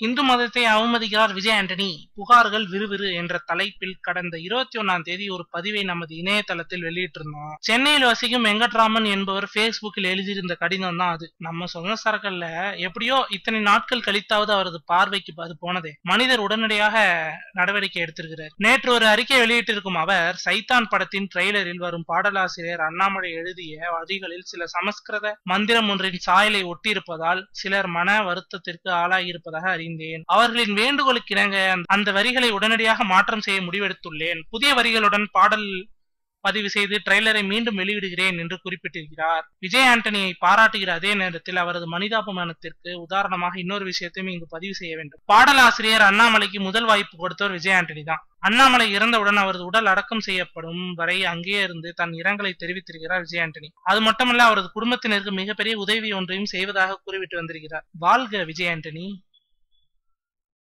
இந்து மதத்தை அவமதிக்கிறார் விஜய் ஆண்டனி, புகார்கள் விறுவிறு என்ற தலைப்பில் கடந்த 21ஆம் தேதி ஒரு பதிவை நமது இணையதளத்தில் வெளியிட்டிருந்தோம். சென்னையில் வசிக்கும் வெங்கட்ராமன் என்பவர் பேஸ்புக்கில் எழுதியிருந்த கடிதம் தான் அது. நம்ம சொன்ன சரக்கல்ல எப்படியோ இத்தனை நாட்கள் கழித்தாவது அவரது பார்வைக்கு அது போனதே. மனிதர் உடனடியாக நடவடிக்கை எடுத்திருக்கிறார். நேற்று ஒரு அறிக்கை வெளியிட்டிருக்கும் அவர், சைத்தான் படத்தின் ட்ரெய்லரில் வரும் பாடலாசிரியர் அண்ணாமலை எழுதிய வரிகளில் சில சமஸ்கிருத மந்திரம் ஒன்றின் சாயலை ஒட்டியிருப்பதால் சிலர் மன வருத்தத்திற்கு ஆளாகியிருப்பதாக அறிந்தேன். அவர்களின் வேண்டுகோளுக்கிணங்க அந்த வரிகளை உடனடியாக மாற்றம் செய்ய முடிவெடுத்துள்ளேன். புதிய வரிகளுடன் பாடல் பதிவு செய்து ட்ரெய்லரை மீண்டும் வெளியிடுகிறேன் என்று குறிப்பிட்டிருக்கிறார். விஜய் ஆண்டனியை பாராட்டுகிற அதே நேரத்தில் அவரது மனிதாபிமானத்திற்கு உதாரணமாக இன்னொரு விஷயத்தையும் இங்கு பதிவு செய்ய வேண்டும். பாடலாசிரியர் அண்ணாமலைக்கு முதல் வாய்ப்பு கொடுத்தவர் விஜய் ஆண்டனி தான். அண்ணாமலை இறந்தவுடன் அவரது உடல் அடக்கம் செய்யப்படும் வரை அங்கே இருந்து தன் இரங்கலை தெரிவித்திருக்கிறார் விஜய் ஆண்டனி. அது மட்டுமல்ல, அவரது குடும்பத்தினருக்கு மிகப்பெரிய உதவி ஒன்றையும் செய்வதாக கூறிவிட்டு வந்திருக்கிறார். வாழ்க விஜய் ஆண்டனி.